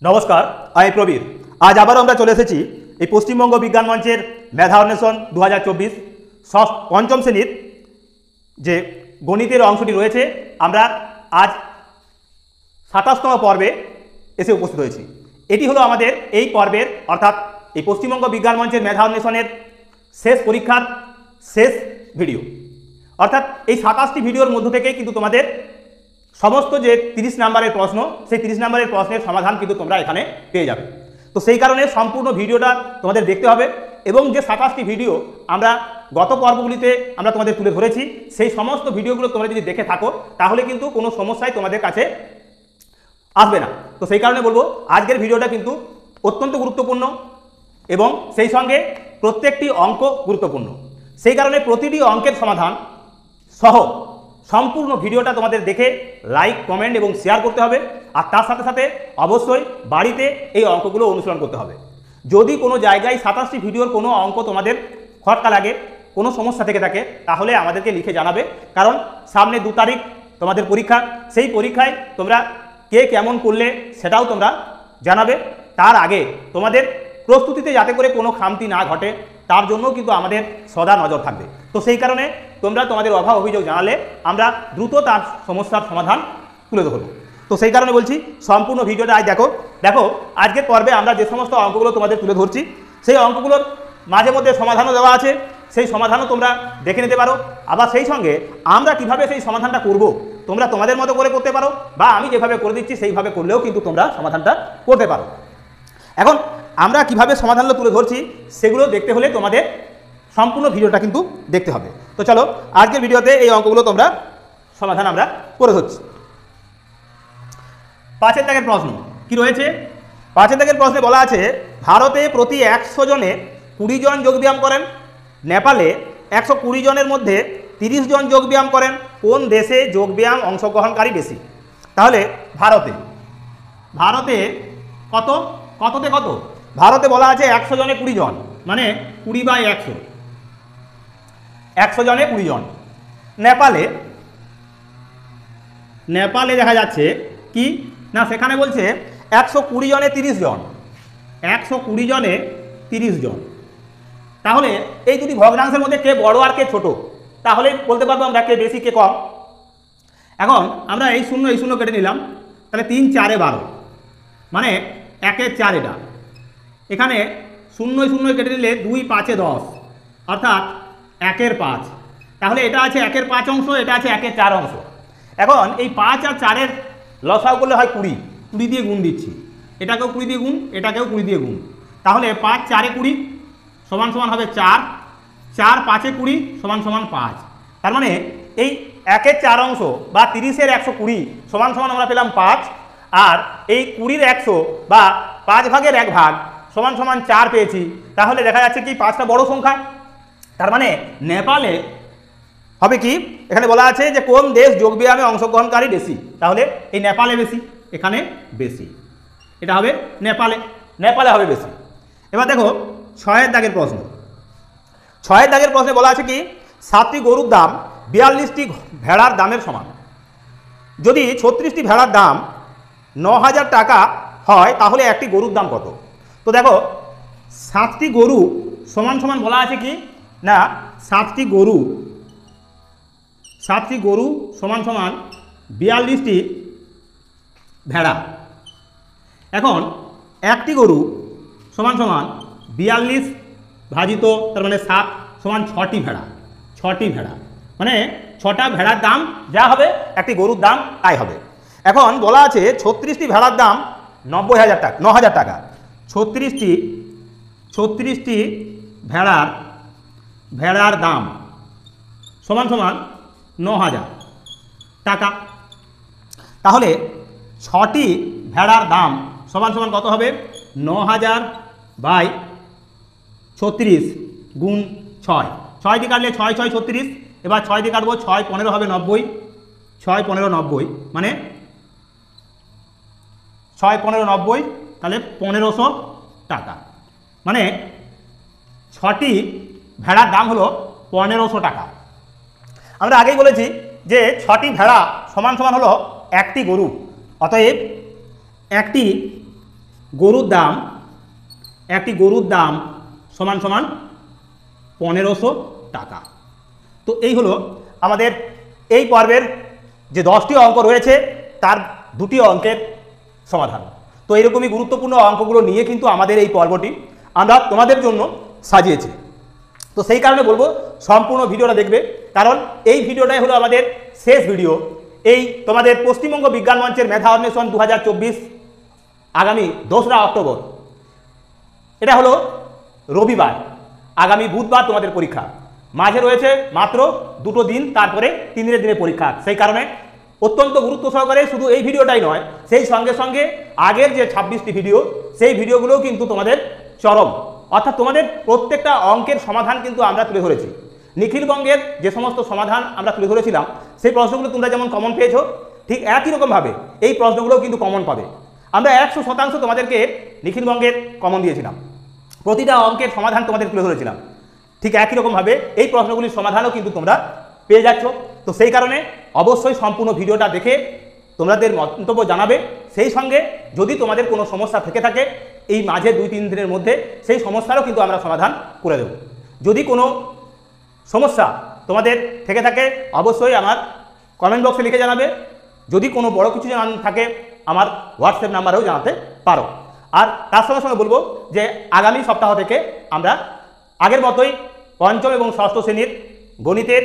নমস্কার, আমি প্রবীর। আজ আবারও আমরা চলে এসেছি এই পশ্চিমবঙ্গ বিজ্ঞান মঞ্চের মেধা অন্বেষণ 2024 পঞ্চম শ্রেণীর যে গণিতের অংশটি রয়েছে। আমরা আজ 27তম পর্বে এসে উপস্থিত হয়েছি। এটি হলো আমাদের এই পর্বের অর্থাৎ এই পশ্চিমবঙ্গ বিজ্ঞান মঞ্চের মেধা অন্বেষণের শেষ পরীক্ষার শেষ ভিডিও। অর্থাৎ এই 27টি ভিডিওর মধ্য থেকেই কিন্তু তোমাদের সমস্ত যে 30 নম্বরের প্রশ্ন, সেই 30 নম্বরের প্রশ্নের সমাধান কিন্তু তোমরা এখানে পেয়ে যাবে। তো সেই কারণে সম্পূর্ণ ভিডিওটা তোমাদের দেখতে হবে এবং যে 27টি ভিডিও আমরা গত পর্বগুলিতে আমরা তোমাদের তুলে ধরেছি, সেই সমস্ত ভিডিওগুলো তোমরা যদি দেখে থাকো তাহলে কিন্তু কোনো সমস্যাই তোমাদের কাছে আসবে না। তো সেই কারণে বলবো আজকের ভিডিওটা কিন্তু অত্যন্ত গুরুত্বপূর্ণ এবং সেই সঙ্গে প্রত্যেকটি অঙ্ক গুরুত্বপূর্ণ। সেই কারণে প্রতিটি অঙ্কের সমাধান সহ সম্পূর্ণ ভিডিওটা তোমাদের দেখে লাইক, কমেন্ট এবং শেয়ার করতে হবে। আর তার সাথে সাথে অবশ্যই বাড়িতে এই অঙ্কগুলো অনুসরণ করতে হবে। যদি কোনো জায়গায় 27টি ভিডিওর কোনো অঙ্ক তোমাদের খটকা লাগে, কোনো সমস্যা থেকে থাকে, তাহলে আমাদেরকে লিখে জানাবে। কারণ সামনে 2 তারিখ তোমাদের পরীক্ষা, সেই পরীক্ষায় তোমরা কে কেমন করলে সেটাও তোমরা জানাবে। তার আগে তোমাদের প্রস্তুতিতে যাতে করে কোনো খামতি না ঘটে তার জন্য কিন্তু আমাদের সদা নজর থাকবে। তো সেই কারণে তোমরা তোমাদের অভাব অভিযোগ জানালে আমরা দ্রুত তার সমস্যার সমাধান তুলে ধরব। তো সেই কারণে বলছি সম্পূর্ণ ভিডিওটা আজ দেখো আজকের পর্বে আমরা যে সমস্ত অঙ্কগুলো তোমাদের তুলে ধরছি সেই অঙ্কগুলোর মাঝে মধ্যে সমাধানও দেওয়া আছে, সেই সমাধানও তোমরা দেখে নিতে পারো। আবার সেই সঙ্গে আমরা কিভাবে সেই সমাধানটা করব তোমরা তোমাদের মতো করে করতে পারো, বা আমি যেভাবে করে দিচ্ছি সেইভাবে করলেও কিন্তু তোমরা সমাধানটা করতে পারো। এখন আমরা কিভাবে সমাধানগুলো তুলে ধরছি সেগুলো দেখতে হলে তোমাদের সম্পূর্ণ ভিডিওটা কিন্তু দেখতে হবে। তো চলো আজকের ভিডিওতে এই অঙ্কগুলো তোমরা সমাধান আমরা করে ধরছি। 5 দাগের প্রশ্ন কি রয়েছে? 5 দাগের প্রশ্নে বলা আছে ভারতে প্রতি 100 জনে 20 জন যোগব্যায়াম করেন, নেপালে 120 জনের মধ্যে 30 জন যোগব্যায়াম করেন, কোন দেশে যোগব্যায়াম অংশগ্রহণকারী বেশি? তাহলে ভারতে কততে কত? ভারতে বলা আছে 100 জনে 20 জন, মানে 20/100, 100 জনে 20 জন। নেপালে দেখা যাচ্ছে কি না, সেখানে বলছে 120 জনে 30 জন, 120 জনে 30 জন। তাহলে এই দুটি ভগ্নাংশের মধ্যে কে বড় আর কে ছোট, তাহলে বলতে পারবো আমরা কে বেশি কে কম। এখন আমরা এই শূন্য কেটে নিলাম, তাহলে 3 4 12, মানে 1 4 এটা। এখানে 0 কেটে নিলে 2 5 10, অর্থাৎ 1 5। তাহলে এটা আছে 1 5 অংশ, এটা আছে 1 4 অংশ। এখন এই 5 আর 4-এর লসাগু করলে হয় 20, 20 দিয়ে গুণ দিচ্ছি, এটাকেও 20 দিয়ে গুণ, এটাকেও 20 দিয়ে গুণ। তাহলে 5 4 20 সমান সমান হবে 4, 4 5 20 সমান সমান 5। তার মানে এই 1 4 অংশ বা 30-এর 120 সমান সমান আমরা পেলাম 5, আর এই 20-র 100 বা 5 ভাগের 1 ভাগ সমান সমান 4 পেয়েছি। তাহলে দেখা যাচ্ছে কি 5টা বড় সংখ্যা। তার মানে নেপালে হবে কি, এখানে বলা আছে যে কোন দেশ যোগব্যায়ামে অংশগ্রহণকারী বেশি, তাহলে এই নেপালে বেশি, এখানে বেশি, এটা হবে নেপালে হবে বেশি। এবার দেখো 6 দাগের প্রশ্ন। 6 দাগের প্রশ্নে বলা আছে কি 7টি গরুর দাম 42টি ভেড়ার দামের সমান। যদি 36টি ভেড়ার দাম 9000 টাকা হয় তাহলে একটি গরুর দাম কত? তো দেখো 7টি গরু সমান সমান বলা আছে কি না, 7টি গরু সমান সমান 42টি ভেড়া। এখন একটি গরু সমান সমান 42 ভাজিত, তার মানে 7 সমান 6টি ভেড়া, মানে 6টা ভেড়ার দাম যা হবে একটি গরুর দাম তাই হবে। এখন বলা আছে 36টি ভেড়ার দাম 9000 টাকা। 36টি ভেড়ার দাম সমান সমান 9000 টাকা। তাহলে 6টি ভেড়ার দাম সমান সমান কত হবে? 9000/36 গুণ 6। 6 দিয়ে কাটলে 6 6 36, এবার 6 দিয়ে কাটবো 6 15 হবে 90, 6 15 90, মানে 6 15 90, তাহলে 1500 টাকা। মানে 6টি ভেড়ার দাম হলো 1500 টাকা। আমরা আগেই বলেছি যে 6টি ভেড়া সমান সমান হলো একটি গরু, অতএব একটি গরুর দাম, একটি গরুর দাম সমান সমান 1500 টাকা। তো এই হলো আমাদের এই পর্বের যে 10টি অঙ্ক রয়েছে তার 2টি অঙ্কের সমাধান। তো এরকমই গুরুত্বপূর্ণ অঙ্কগুলো নিয়ে কিন্তু আমাদের এই পর্বটি আমরা তোমাদের জন্য সাজিয়েছি। তো সেই কারণে বলবো সম্পূর্ণ ভিডিওটা দেখবে, কারণ এই ভিডিওটাই হলো আমাদের শেষ ভিডিও। এই তোমাদের পশ্চিমবঙ্গ বিজ্ঞান মঞ্চের মেধা অন্বেষণ 2024 আগামী 2রা অক্টোবর, এটা হলো রবিবার, আগামী বুধবার তোমাদের পরীক্ষা। মাঝে রয়েছে মাত্র 2টো দিন, তারপরে 3 দিনের পরীক্ষা। সেই কারণে অত্যন্ত গুরুত্ব সহকারে শুধু এই ভিডিওটাই নয়, সেই সঙ্গে সঙ্গে আগের যে 26টি ভিডিও, সেই ভিডিওগুলোও কিন্তু তোমাদের চরম, অর্থাৎ তোমাদের প্রত্যেকটা অঙ্কের সমাধান কিন্তু আমরা তুলে ধরেছি। নিখিলবঙ্গের যে সমস্ত সমাধান আমরা তুলে ধরেছিলাম, সেই প্রশ্নগুলো তোমরা যেমন কমন পেয়েছো, ঠিক একই রকমভাবে এই প্রশ্নগুলোও কিন্তু কমন পাবে। আমরা 100% তোমাদেরকে নিখিলবঙ্গের কমন দিয়েছিলাম, প্রতিটা অঙ্কের সমাধান তোমাদের তুলে ধরেছিলাম। ঠিক একই রকমভাবে এই প্রশ্নগুলির সমাধানও কিন্তু তোমরা পেয়ে যাচ্ছ। তো সেই কারণে অবশ্যই সম্পূর্ণ ভিডিওটা দেখে তোমাদের মন্তব্য জানাবে। সেই সঙ্গে যদি তোমাদের কোনো সমস্যা থেকে থাকে এই মাঝে 2-3 দিনের মধ্যে, সেই সমস্যারও কিন্তু আমরা সমাধান করে দেব। যদি কোনো সমস্যা তোমাদের থেকে থাকে অবশ্যই আমার কমেন্ট বক্সে লিখে জানাবে। যদি কোনো বড় কিছু জানার থাকে আমার হোয়াটসঅ্যাপ নাম্বারেও জানাতে পারো। আর তার সঙ্গে সঙ্গে বলবো যে আগামী সপ্তাহ থেকে আমরা আগের মতোই 5ম এবং 6ষ্ঠ শ্রেণীর গণিতের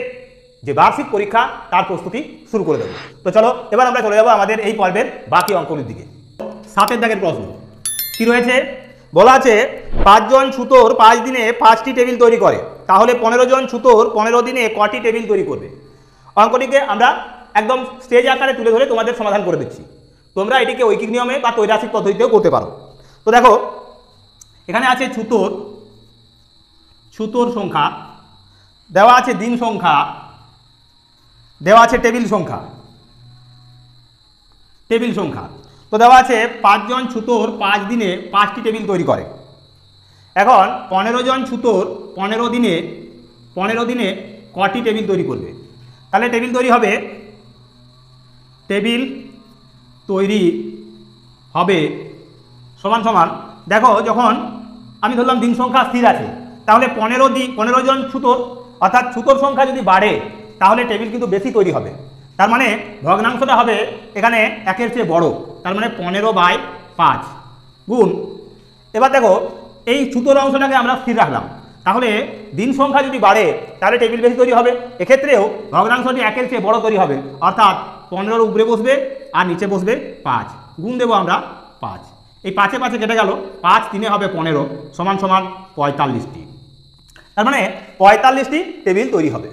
যে বার্ষিক পরীক্ষা তার প্রস্তুতি শুরু করে দেবো। তো চলো এবার আমরা চলে যাবো আমাদের এই পর্বের বাকি অঙ্কগুলির দিকে। 7 দাগের প্রশ্ন কি রয়েছে, বলা আছে 5 জন ছুতোর 5 দিনে 5টি টেবিল তৈরি করে, তাহলে 15 জন ছুতোর 15 দিনে কটি টেবিল তৈরি করবে। অঙ্কটিকে আমরা একদম স্টেজ আকারে তুলে ধরে তোমাদের সমাধান করে দিচ্ছি। তোমরা এটিকে ঐকিক নিয়মে বা ত্রৈরাসিক পদ্ধতিতেও করতে পারো। তো দেখো এখানে আছে ছুতোর সংখ্যা দেওয়া আছে, দিন সংখ্যা দেওয়া আছে, টেবিল সংখ্যা তো দেওয়া আছে 5 জন ছুতোর 5 দিনে 5টি টেবিল তৈরি করে। এখন 15 জন ছুতোর 15 দিনে কটি টেবিল তৈরি করবে। তাহলে টেবিল তৈরি হবে সমান সমান, দেখো যখন আমি ধরলাম দিন সংখ্যা স্থির আছে, তাহলে 15 জন ছুতোর, অর্থাৎ ছুতোর সংখ্যা যদি বাড়ে তাহলে টেবিল কিন্তু বেশি তৈরি হবে। তার মানে ভগ্নাংশটা হবে এখানে 1-এর চেয়ে বড়, তার মানে 15/5 গুণ। এবার দেখো এই ছুতোর অংশটাকে আমরা স্থির রাখলাম, তাহলে দিন সংখ্যা যদি বাড়ে তাহলে টেবিল বেশি তৈরি হবে। এক্ষেত্রেও ভগ্নাংশটি 1-এর চেয়ে বড় তৈরি হবে, অর্থাৎ 15 উপরে বসবে আর নিচে বসবে 5, গুণ দেবো আমরা 5। এই 5-এ 5-এ কেটে গেল, 5 3 হবে 15 সমান সমান 45টি। তার মানে 45টি টেবিল তৈরি হবে।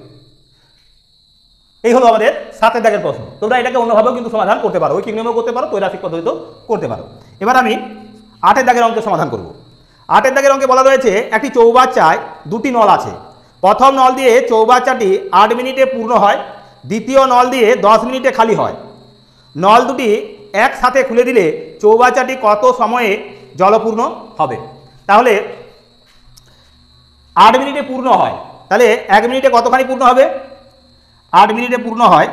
এই হলো আমাদের 7 দাগের প্রশ্ন। তোমরা এটাকে অন্যভাবেও কিন্তু সমাধান করতে পারো, ঐকিক নিয়মেও করতে পারো, ত্রৈরাসিক পদ্ধতিতেও করতে পারো। এবার আমি 8 দাগের অঙ্কের সমাধান করব। 8 দাগের অঙ্কে বলা রয়েছে একটি চৌবাচ্চায় 2টি নল আছে। প্রথম নল দিয়ে চৌবাচ্চাটি 8 মিনিটে পূর্ণ হয়, দ্বিতীয় নল দিয়ে 10 মিনিটে খালি হয়। নল দুটি একসাথে খুলে দিলে চৌবাচ্চাটি কত সময়ে জলপূর্ণ হবে। তাহলে 8 মিনিটে পূর্ণ হয়, তাহলে 1 মিনিটে কতখানি পূর্ণ হবে। 8 মিনিটে পূর্ণ হয়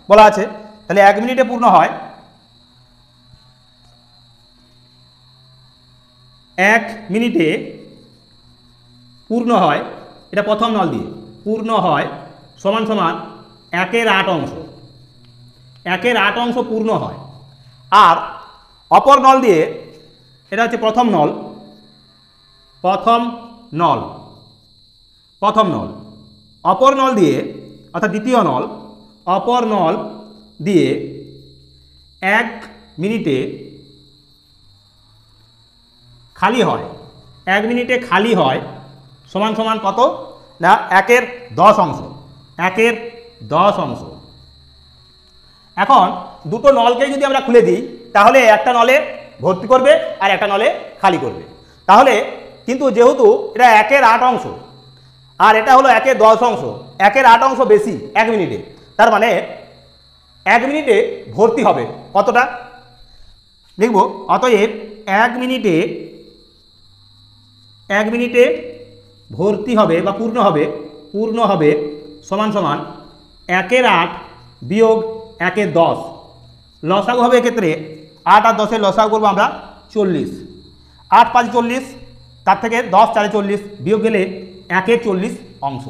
বলা আছে, তাহলে 1 মিনিটে পূর্ণ হয় 1 মিনিটে পূর্ণ হয়, এটা প্রথম নল দিয়ে পূর্ণ হয় সমান সমান 1/8 অংশ, 1/8 অংশ পূর্ণ হয়। আর অপর নল দিয়ে, এটা হচ্ছে প্রথম নল, অপর নল দিয়ে অর্থাৎ দ্বিতীয় নল, অপর নল দিয়ে 1 মিনিটে খালি হয়, 1 মিনিটে খালি হয় সমান সমান কত না 1/10 অংশ, 1/10 অংশ। এখন দুটো নলকেই যদি আমরা খুলে দিই তাহলে একটা নলে ভর্তি করবে আর একটা নলে খালি করবে। তাহলে কিন্তু যেহেতু এটা 1/8 অংশ আর এটা হলো 1/10 অংশ, 1/8 অংশ বেশি 1 মিনিটে, তার মানে 1 মিনিটে ভর্তি হবে কতটা লিখব। অতএব 1 মিনিটে ভর্তি হবে বা পূর্ণ হবে সমান সমান 1/8 বিয়োগ 1/10। লসাগু হবে এক্ষেত্রে 8 আর 10-এর লসাগু করবো আমরা 40, 8 5 40, তার থেকে 10 4 40 বিয়োগ গেলে 1 40 অংশ,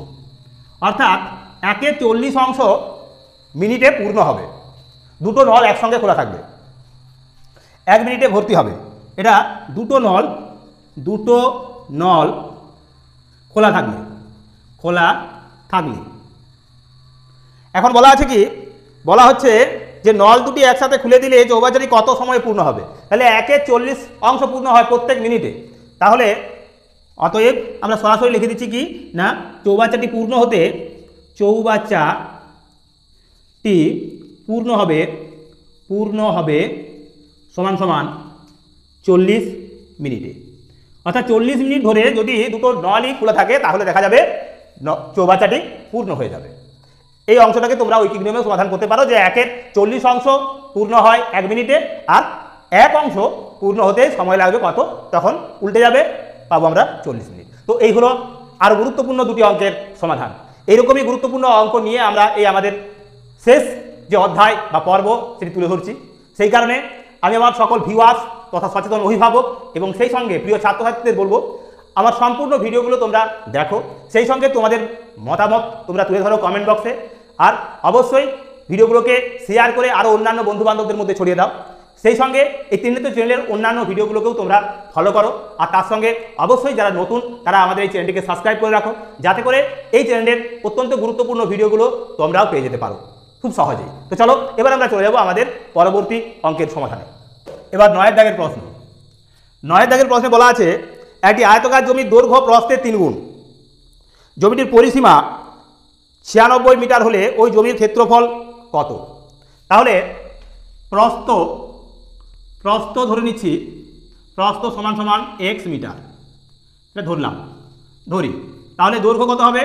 অর্থাৎ 1 40 অংশ মিনিটে পূর্ণ হবে। দুটো নল একসঙ্গে খোলা থাকবে, 1 মিনিটে ভর্তি হবে। এটা দুটো নল খোলা থাকলে এখন বলা আছে কি, বলা হচ্ছে যে নল দুটি একসাথে খুলে দিলে চৌবাচ্চাটি কত সময় পূর্ণ হবে। তাহলে 1 40 অংশ পূর্ণ হয় প্রত্যেক মিনিটে। তাহলে অতএব আমরা সরাসরি লিখে দিচ্ছি কি না, চৌবাচ্চাটি পূর্ণ হবে সমান সমান 40 মিনিটে। অর্থাৎ 40 মিনিট ধরে যদি দুটো নলই খোলা থাকে তাহলে দেখা যাবে চৌবাচ্চাটি পূর্ণ হয়ে যাবে। এই অংশটাকে তোমরা ঐকিক নিয়মে সমাধান করতে পারো যে 1 40 অংশ পূর্ণ হয় 1 মিনিটে, আর 1 অংশ পূর্ণ হতে সময় লাগবে কত, তখন উল্টে যাবে, পাবো আমরা 40 মিনিট। তো এই হলো আরও গুরুত্বপূর্ণ দুটি অঙ্কের সমাধান। এইরকমই গুরুত্বপূর্ণ অঙ্ক নিয়ে আমরা এই আমাদের শেষ যে অধ্যায় বা পর্ব সেটি তুলে ধরছি। সেই কারণে আমি আমার সকল ভিউয়ার্স তথা সচেতন অভিভাবক এবং সেই সঙ্গে প্রিয় ছাত্রছাত্রীদের বলবো, আমার সম্পূর্ণ ভিডিওগুলো তোমরা দেখো, সেই সঙ্গে তোমাদের মতামত তোমরা তুলে ধরো কমেন্ট বক্সে, আর অবশ্যই ভিডিওগুলোকে শেয়ার করে আরও অন্যান্য বন্ধুবান্ধবদের মধ্যে ছড়িয়ে দাও। সেই সঙ্গে এই ত্রিনেত্র চ্যানেলের অন্যান্য ভিডিওগুলোকেও তোমরা ফলো করো, আর তার সঙ্গে অবশ্যই যারা নতুন তারা আমাদের এই চ্যানেলটিকে সাবস্ক্রাইব করে রাখো, যাতে করে এই চ্যানেলের অত্যন্ত গুরুত্বপূর্ণ ভিডিওগুলো তোমরাও পেয়ে যেতে পারো খুব সহজেই। তো চলো এবার আমরা চলে যাবো আমাদের পরবর্তী অঙ্কের সমাধানে। এবার 9 দাগের প্রশ্ন। 9 দাগের প্রশ্নে বলা আছে, একটি আয়তকার জমির দৈর্ঘ্য প্রস্থের 3 গুণ, জমিটির পরিসীমা 96 মিটার হলে ওই জমির ক্ষেত্রফল কত। তাহলে প্রস্থ ধরে নিচ্ছি, প্রস্থ সমান সমান x মিটার, এটা ধরি। তাহলে দৈর্ঘ্য কত হবে,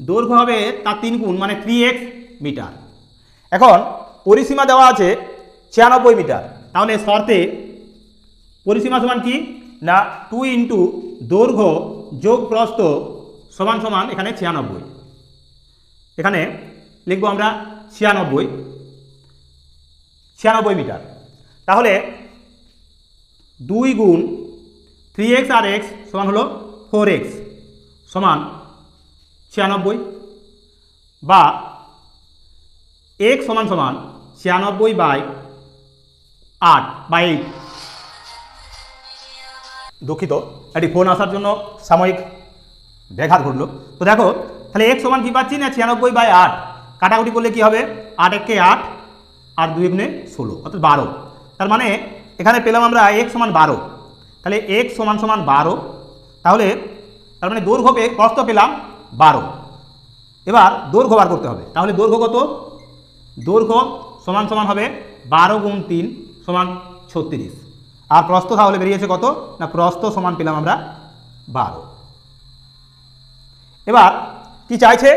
দৈর্ঘ্য হবে তার 3 গুণ মানে 3x মিটার। এখন পরিসীমা দেওয়া আছে 96 মিটার, তাহলে শর্তে পরিসীমা সমান কি না 2 ইন্টু দৈর্ঘ্য যোগ প্রস্থ সমান সমান এখানে 96, এখানে লিখবো আমরা 96 মিটার। তাহলে 2 গুণ 3x আর x সমান হলো 4x সমান 96, বা x সমান সমান 96/8 দুঃখিত, একটি ফোন আসার জন্য সাময়িক ব্যাঘাত ঘটল। তো দেখো তাহলে x সমান কি পাচ্ছি না 96/8, কাটাকুটি করলে কি হবে 8 একে 8 আর 2 গুণে 16 অর্থাৎ 12। তার মানে এখানে পেলাম আমরা x সমান 12, তাহলে x সমান সমান 12, তাহলে তার মানে দৈর্ঘ্য প্রস্থ পেলাম 12। এবার দৈর্ঘ্য বার করতে হবে, তাহলে দৈর্ঘ্য কত, দৈর্ঘ্য সমান সমান হবে 12 গুণ 3 সমান 36, আর প্রস্থ তাহলে বেরিয়েছে কত না প্রস্থ সমান পেলাম আমরা 12। এবার কি চাইছে,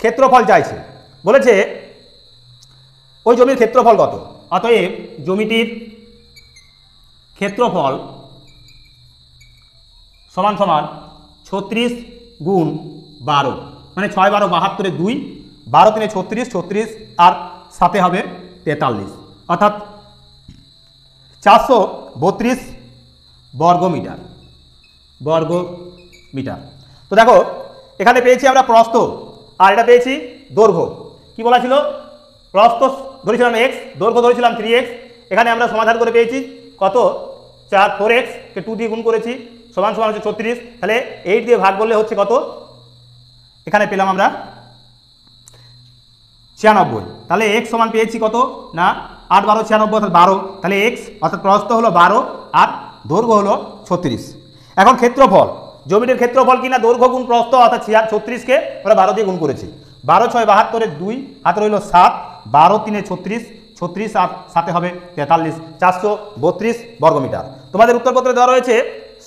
ক্ষেত্রফল চাইছে, বলেছে ওই জমির ক্ষেত্রফল কত। অতএব জমিটির ক্ষেত্রফল সমান সমান 36 গুণ 12 মানে 6 12 72 2, 12 3 36 আর সাথে হবে 43, অর্থাৎ 432 বর্গ মিটার। তো দেখো এখানে পেয়েছি আমরা প্রস্থ আর এটা পেয়েছি দৈর্ঘ্য। কি বলা ছিল, প্রস্থ ধরেছিলাম x, দৈর্ঘ্য ধরেছিলাম 3x। এখানে আমরা সমাধান করে পেয়েছি কত 4x কে 2 দিয়ে গুণ করেছি সমান সমান হচ্ছে 36, তাহলে 8 দিয়ে ভাগ করলে হচ্ছে কত, এখানে পেলাম আমরা 96। তাহলে x সমান পেয়েছি কত না 8 12 96 অর্থাৎ 12, তাহলে x অর্থাৎ প্রস্থ হলো 12 আর দৈর্ঘ্য হলো 36। এখন ক্ষেত্রফল, জমিটির ক্ষেত্রফল কিনা দৈর্ঘ্য গুণ প্রস্থ অর্থাৎ 36কে আমরা 12 দিয়ে গুণ করেছি, 12 6 72 2 হাতে রইল 7, 12 3 36 আর সাথে হবে 43, 432 বর্গমিটার। তোমাদের উত্তরপত্রে দেওয়া রয়েছে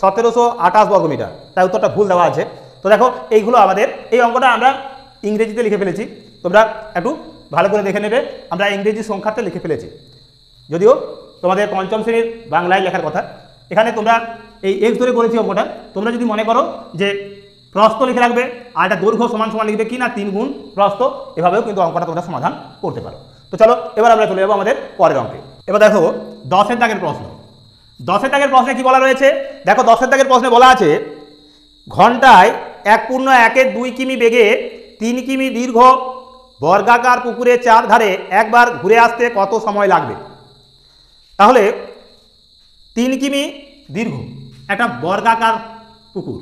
1728 বর্গমিটার, তাই উত্তরটা ভুল দেওয়া আছে। তো দেখো এইগুলো আমাদের এই অঙ্কটা আমরা ইংরেজিতে লিখে ফেলেছি, তোমরা একটু ভালো করে দেখে নেবে, আমরা ইংরেজি সংখ্যাতে লিখে ফেলেছি, যদিও তোমাদের পঞ্চম শ্রেণীর বাংলায় লেখার কথা। এখানে তোমরা এই এক্স ধরে করেছি অঙ্কটা, তোমরা যদি মনে করো যে প্রস্থ লিখে রাখবে আর এটা দৈর্ঘ্য সমান সমান লিখবে কি না 3 গুণ প্রস্থ, এভাবেও কিন্তু অঙ্কটা তোমরা সমাধান করতে পারো। তো চলো এবার আমরা চলে যাবো আমাদের পরের অঙ্কে। এবার দেখো 10 দাগের প্রশ্ন। 10 দাগের প্রশ্নে কি বলা রয়েছে দেখো, 10 দাগের প্রশ্নে বলা আছে ঘন্টায় 1.12 কিমি বেগে 3 কিমি দীর্ঘ বর্গাকার পুকুরের চারধারে একবার ঘুরে আসতে কত সময় লাগবে। তাহলে 3 কিমি দীর্ঘ একটা বর্গাকার পুকুর,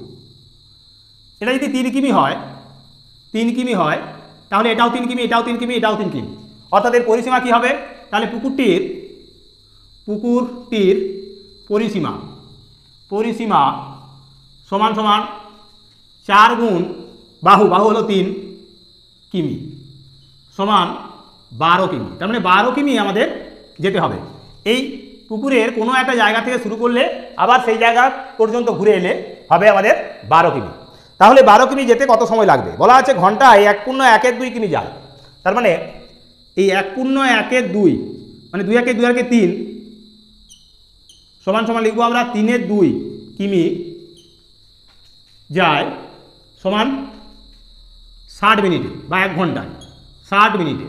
এটা যদি 3 কিমি হয়, 3 কিমি হয়, তাহলে এটাও 3 কিমি, এটাও 3 কিমি, এটাও 3 কিমি, অর্থাৎ এর পরিসীমা কি হবে, তাহলে পুকুরটির পরিসীমা সমান সমান 4 গুণ বাহু হলো 3 কিমি সমান 12 কিমি। তার মানে 12 কিমি আমাদের যেতে হবে। এই পুকুরের কোনো একটা জায়গা থেকে শুরু করলে আবার সেই জায়গা পর্যন্ত ঘুরে এলে হবে আমাদের 12 কিমি। তাহলে 12 কিমি যেতে কত সময় লাগবে, বলা আছে ঘন্টায় 1.12 কিমি যায়। তার মানে এই 1.12 মানে 2 সমান সমান লিখবো আমরা 3/2 কিমি যায় সমান 60 মিনিটে বা 1 ঘন্টায় 60 মিনিটে।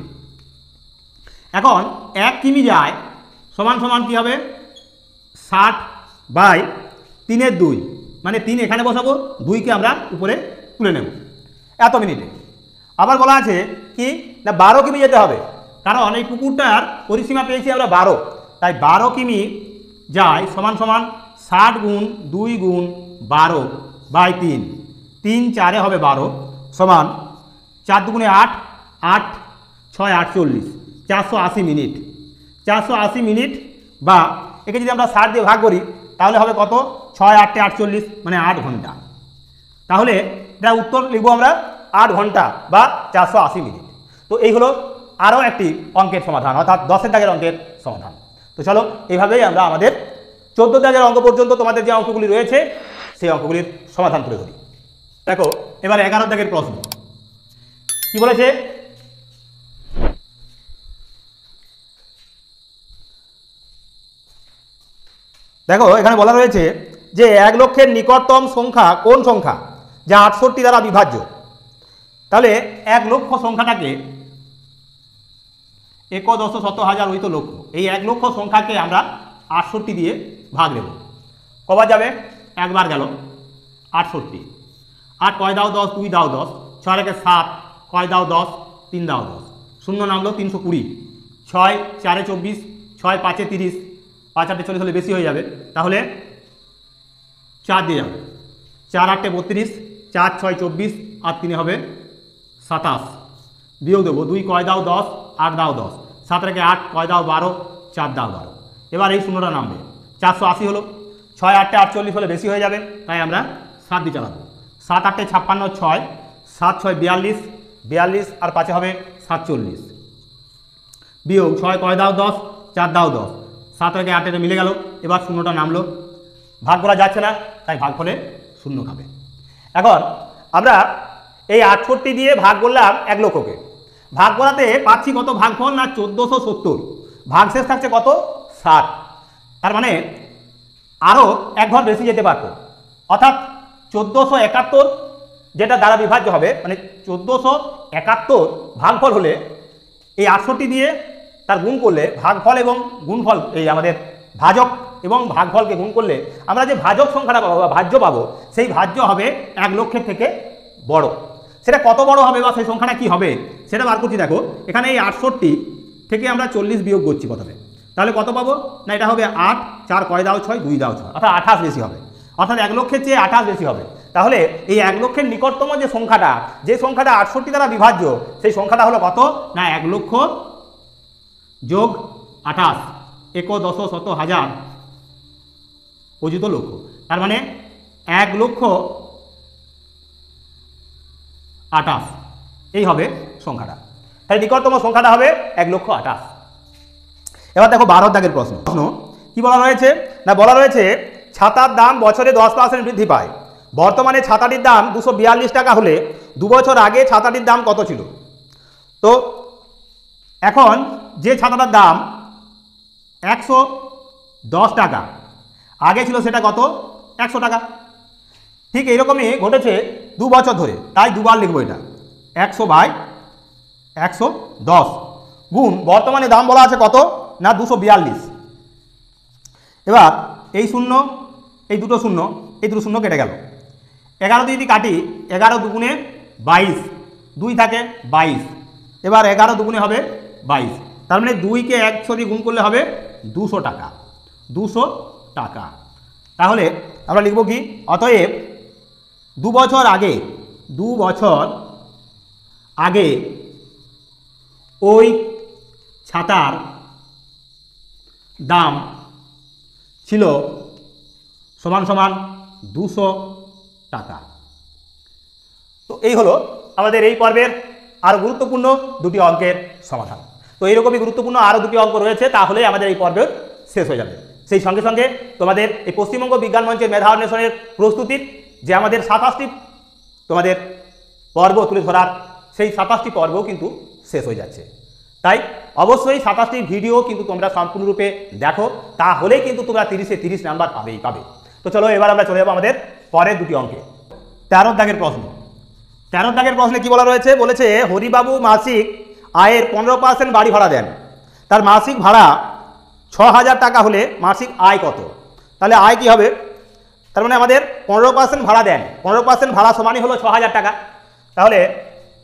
এখন 1 কিমি যায় সমান সমান কী হবে 60/3/2 মানে 3 এখানে বসাবো, 2কে আমরা উপরে তুলে নেব এত মিনিটে। আবার বলা আছে কি না 12 কিমি যেতে হবে, কারণ এই পুকুরটার পরিসীমা পেয়েছি আমরা 12, তাই 12 কিমি যায় সমান সমান 60 গুণ 2 গুণ 12/3, 3 4 হবে 12 সমান 4 2 8, 8 6 48, 480 মিনিট। 480 মিনিট বা একে যদি আমরা 60 দিয়ে ভাগ করি তাহলে হবে কত, 6 8 48 মানে 8 ঘন্টা। তাহলে এটা উত্তর লিখবো আমরা 8 ঘন্টা বা 480 মিনিট। তো এই হলো আরও একটি অঙ্কের সমাধান, অর্থাৎ 10 দাগের অঙ্কের সমাধান। তো চলো এইভাবেই আমরা আমাদের 14 দাগের অঙ্ক পর্যন্ত তোমাদের যে অঙ্কগুলি রয়েছে সেই অঙ্কগুলির সমাধান তুলে ধরি। দেখো এবার 11 দাগের প্রশ্ন কি বলেছে, দেখো এখানে বলা রয়েছে যে 1 লক্ষের নিকটতম সংখ্যা কোন সংখ্যা যা 68 দ্বারা বিভাজ্য। তাহলে 1 লক্ষ সংখ্যাটাকে 1 10 শত হাজার ওই তো লক্ষ, এই 1 লক্ষ সংখ্যাকে আমরা 68 দিয়ে ভাগ দেব। কবার যাবে, একবার গেল 68, 8 কয় দাও 10, 2 দাও 10, 6 রেখে 7, কয় দাও 10, 3 দাও 10, শূন্য নামলো 320, 6 4 24, 6 5 30, 5 8 40 হলে বেশি হয়ে যাবে, তাহলে 4 দিয়ে যাবে, 4 8 32, 4 6 24 আর 3 হবে 27, বিয়োগ দেবো 2 কয় দাও 10, 8 দাও 10, 7 রেখে 8, কয় দাও 12, 4 দাও 12, এবার এই শূন্যটা নামবে 480 হলো, 6 8 48 হলে বেশি হয়ে যাবে, তাই আমরা 7 দিয়ে চালাবো, 7 8 56, 6 7 6 42, 42 আর 5 হবে 47, বিয়োগ 6 কয় দাও 10, 4 দাও 10, 7 রেখে 8 মিলে গেল, এবার শূন্যটা নামলো, ভাগ করা যাচ্ছে না তাই ভাগ ফলে শূন্য খাবে। এখন আমরা এই 68 দিয়ে ভাগ করলাম 1 লক্ষকে, ভাগ করাতে পাচ্ছি কত ভাগফল না 1470, ভাগশেষ থাকছে কত 60, তার মানে আরও 1 ঘর বেশি যেতে পারত, অর্থাৎ 1471 যেটা দ্বারা বিভাজ্য হবে, মানে 1471 ভাগফল হলে এই 68 দিয়ে তার গুণ করলে ভাগফল এবং গুণফল এই আমাদের ভাজক এবং ভাগফলকে গুণ করলে আমরা যে ভাজক সংখ্যাটা পাবো বা ভাজ্য পাবো সেই ভাজ্য হবে 1 লক্ষের থেকে বড়। সেটা কত বড় হবে বা সেই সংখ্যাটা কি হবে সেটা বার করছি। দেখো এখানে এই 68 থেকে আমরা 40 বিয়োগ করছি প্রথমে, তাহলে কত পাবো না এটা হবে 8, 4 কয় দাও 6, 2 দাও 6, অর্থাৎ 28 বেশি হবে, অর্থাৎ 1 লক্ষের চেয়ে 28 বেশি হবে। তাহলে এই 1 লক্ষের নিকটতম যে সংখ্যাটা 68 দ্বারা বিভাজ্য সেই সংখ্যাটা হলো কত না 1 লক্ষ যোগ 28, 1 10 শত হাজার অযুত লক্ষ, তার মানে 1 লক্ষ 28 এই হবে সংখ্যাটা। তাই নিকটতম সংখ্যাটা হবে 1 লক্ষ 28। এবার দেখো 12 দাগের প্রশ্ন কি বলা রয়েছে না, বলা রয়েছে ছাতার দাম বছরে 10% বৃদ্ধি পায়, বর্তমানে ছাতাটির দাম 242 টাকা হলে 2 বছর আগে ছাতাটির দাম কত ছিল। তো এখন যে ছাতাটার দাম 110 টাকা আগে ছিল সেটা কত 100 টাকা, ঠিক এইরকমই ঘটেছে 2 বছর ধরে, তাই দুবার লিখবো এটা 100/110 গুণ বর্তমানে দাম বলা আছে কত না 242। এবার এই শূন্য, এই দুটো শূন্য, এই দুটো শূন্য কেটে গেল। 11 দিয়ে যদি কাটি, 11 দুগুণে 22, 2 থাকে 22, এবার 11 দুগুণে হবে 22, তার মানে 2কে 100 দিয়ে গুণ করলে হবে 200 টাকা, 200 টাকা। তাহলে আমরা লিখব কি, অতএব 2 বছর আগে, 2 বছর আগে ওই ছাতার দাম ছিল সমান সমান 200 টাকা। তো এই হলো আমাদের এই পর্বের আরও গুরুত্বপূর্ণ দুটি অঙ্কের সমাধান। তো এইরকমই গুরুত্বপূর্ণ আরও দুটি অঙ্ক রয়েছে, তাহলে আমাদের এই পর্বের শেষ হয়ে যাবে। সেই সঙ্গে সঙ্গে তোমাদের এই পশ্চিমবঙ্গ বিজ্ঞান মঞ্চের মেধা অন্বেষণের প্রস্তুতির যে আমাদের 27টি তোমাদের পর্ব তুলে ধরার, সেই 27টি পর্বও কিন্তু শেষ হয়ে যাচ্ছে। তাই অবশ্যই 27টি ভিডিও কিন্তু তোমরা সম্পূর্ণরূপে দেখো, তাহলেই কিন্তু তোমরা 30-এ 30 নাম্বার পাবেই পাবে। তো চলো এবার আমরা চলে যাবো আমাদের পরের দুটি অঙ্কে। 13 দাগের প্রশ্ন। 13 দাগের প্রশ্নে কি বলা রয়েছে, বলেছে হরিবাবু মাসিক আয়ের 15% বাড়ি ভাড়া দেন, তার মাসিক ভাড়া 6000 টাকা হলে মাসিক আয় কত? তাহলে আয় কি হবে, তার মানে আমাদের 15% ভাড়া দেন, 15% ভাড়া সমানই হলো 6000 টাকা। তাহলে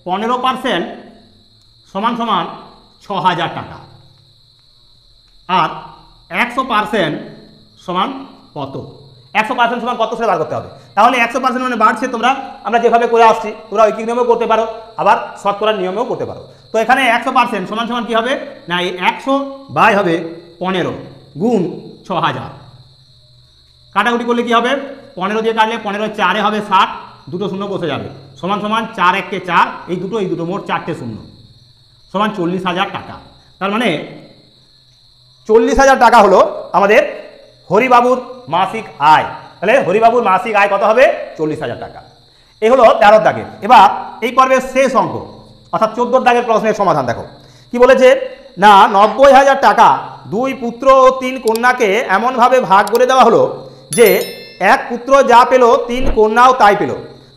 15% সমান সমান 6000 টাকা, আর 100% সমান কত? 100% সমান কত সেটা বার করতে হবে। তাহলে 100% মানে বাড়ছে, আমরা যেভাবে করে আসছি তোমরা ঐকিক নিয়মেও করতে পারো, আবার শতকরার নিয়মেও করতে পারো। তো এখানে 100% সমান সমান কি হবে না, এই 100 বাই হবে 15 গুণ 6000, কাটাকুটি করলে কি হবে, 15 দিয়ে কাটলে 15 4 হবে 60, দুটো শূন্য বসে যাবে, সমান সমান 4 1 কে 4, এই দুটো মোট 4টে শূন্য, সমান 40,000 টাকা। তার মানে 40,000 টাকা হলো আমাদের হরিবাবুর মাসিক আয়। তাহলে হরিবাবুর মাসিক আয় কত হবে, 40,000 টাকা। এই হলো 13 দাগের। এবার এই পর্বের শেষ অঙ্ক অর্থাৎ 14 দাগের প্রশ্নের সমাধান দেখো কি বলেছে না, 90,000 টাকা 2 পুত্র ও 3 কন্যাকে এমনভাবে ভাগ করে দেওয়া হলো যে এক পুত্র যা পেল 3 কন্যাও তাই পেল,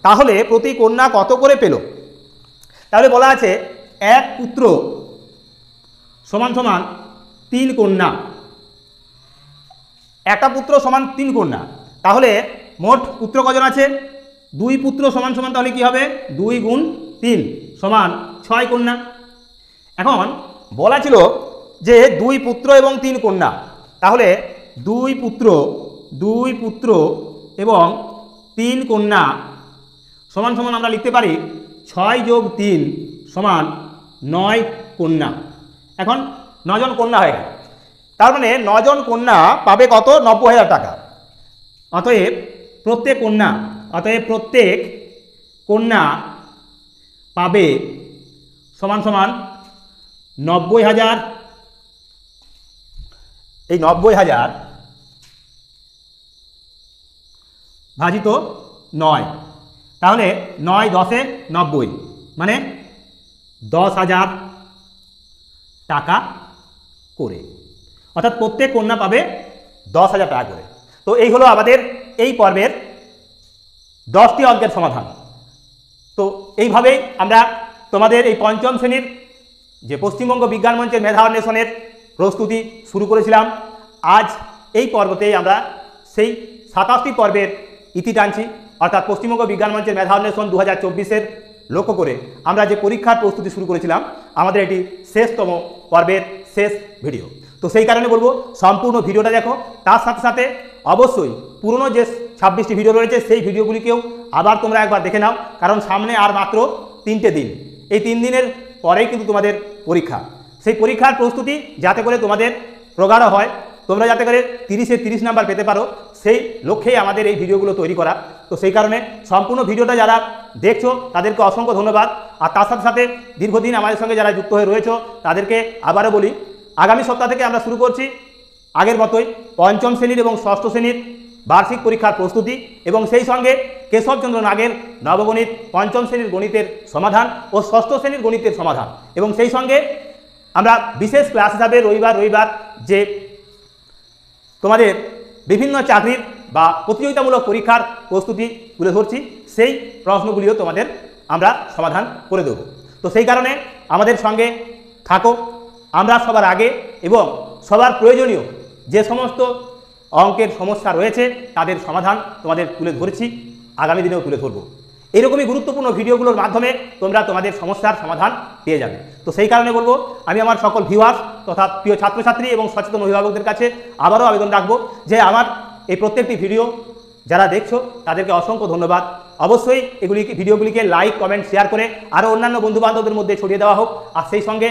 তাহলে প্রতি কন্যা কত করে পেল? তাহলে বলা আছে এক পুত্র সমান সমান 3 কন্যা, একটা পুত্র সমান 3 কন্যা, তাহলে মোট পুত্র কজন আছে, 2 পুত্র সমান সমান তাহলে কি হবে 2 গুণ 3 সমান 6 কন্যা। এখন বলা ছিল যে 2 পুত্র এবং 3 কন্যা, তাহলে 2 পুত্র এবং 3 কন্যা সমান সমান আমরা লিখতে পারি 6 যোগ 3 সমান 9 কন্যা। এখন 9 জন কন্যা হয়ে গেল, তার মানে 9 জন কন্যা পাবে কত, 90,000 টাকা। অতএব প্রত্যেক কন্যা পাবে সমান সমান 90,000, এই 90,000 ভাজিত 9, তাহলে 9 10 90 মানে 10,000 টাকা করে, অর্থাৎ প্রত্যেক কন্যা পাবে 10,000 টাকা করে। তো এই হলো আমাদের এই পর্বের 10টি অঙ্কের সমাধান। তো এইভাবেই আমরা তোমাদের এই 5ম শ্রেণীর যে পশ্চিমবঙ্গ বিজ্ঞান মঞ্চের মেধা অন্বেষণের প্রস্তুতি শুরু করেছিলাম। আজ এই পর্বতেই আমরা সেই 27টি পর্বের ইতি টানছি, অর্থাৎ পশ্চিমবঙ্গ বিজ্ঞান মঞ্চের মেধা অন্বেষণ 2024-এর লক্ষ্য করে আমরা যে পরীক্ষার প্রস্তুতি শুরু করেছিলাম, আমাদের এটি শেষতম পর্বের শেষ ভিডিও। তো সেই কারণে বলবো সম্পূর্ণ ভিডিওটা দেখো, তার সাথে সাথে অবশ্যই পুরনো যে 26টি ভিডিও রয়েছে সেই ভিডিওগুলিকেও আবার তোমরা একবার দেখে নাও, কারণ সামনে আর মাত্র 3টে দিন, এই 3 দিনের পরেই কিন্তু তোমাদের পরীক্ষা। সেই পরীক্ষার প্রস্তুতি যাতে করে তোমাদের প্রগাঢ় হয়, তোমরা যাতে করে 30-এ 30 নাম্বার পেতে পারো, সেই লক্ষ্যেই আমাদের এই ভিডিওগুলো তৈরি করা। তো সেই কারণে সম্পূর্ণ ভিডিওটা যারা দেখছো তাদেরকে অসংখ্য ধন্যবাদ। আর তার সাথে সাথে দীর্ঘদিন আমাদের সঙ্গে যারা যুক্ত হয়ে রয়েছো তাদেরকে আবারও বলি, আগামী সপ্তাহ থেকে আমরা শুরু করছি আগের মতোই 5ম শ্রেণীর এবং 6ষ্ঠ শ্রেণীর বার্ষিক পরীক্ষার প্রস্তুতি, এবং সেই সঙ্গে কেশবচন্দ্র নাগের নবগণিত 5ম শ্রেণীর গণিতের সমাধান ও 6ষ্ঠ শ্রেণীর গণিতের সমাধান, এবং সেই সঙ্গে আমরা বিশেষ ক্লাস হিসাবে রবিবার যে তোমাদের বিভিন্ন চাকরির বা প্রতিযোগিতামূলক পরীক্ষার প্রস্তুতি তুলে ধরছি, সেই প্রশ্নগুলিও তোমাদের আমরা সমাধান করে দেব। তো সেই কারণে আমাদের সঙ্গে থাকো। আমরা সবার আগে এবং সবার প্রয়োজনীয় যে সমস্ত অঙ্কের সমস্যা রয়েছে তাদের সমাধান তোমাদের তুলে ধরেছি, আগামী দিনেও তুলে ধরবো। এরকমই গুরুত্বপূর্ণ ভিডিওগুলোর মাধ্যমে তোমরা তোমাদের সমস্যার সমাধান পেয়ে যাবে। তো সেই কারণে বলবো, আমি আমার সকল ভিউয়ার্স তথা প্রিয় ছাত্রছাত্রী এবং সচেতন অভিভাবকদের কাছে আবারও আবেদন রাখবো যে আমার এই প্রত্যেকটি ভিডিও যারা দেখছো তাদেরকে অসংখ্য ধন্যবাদ। অবশ্যই ভিডিওগুলিকে লাইক, কমেন্ট, শেয়ার করে আরও অন্যান্য বন্ধুবান্ধবদের মধ্যে ছড়িয়ে দেওয়া হোক। আর সেই সঙ্গে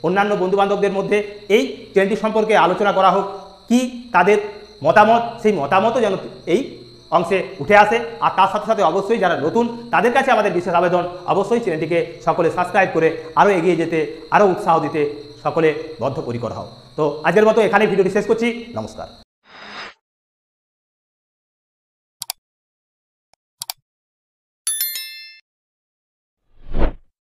অন্যান্য বন্ধুবান্ধবদের মধ্যে এই চ্যানেলটি সম্পর্কে আলোচনা করা হোক, কি তাদের মতামত, সেই মতামতও যেন এই অংশে উঠে আসে। আর তার সাথে সাথে অবশ্যই যারা নতুন তাদের কাছে আমাদের বিশেষ আবেদন, অবশ্যই চ্যানেলটিকে সকলে সাবস্ক্রাইব করে আরও এগিয়ে যেতে, আরও উৎসাহ দিতে সকলে বদ্ধপরিকর হও। তো আজকের মতো এখানে ভিডিওটি শেষ করছি। নমস্কার।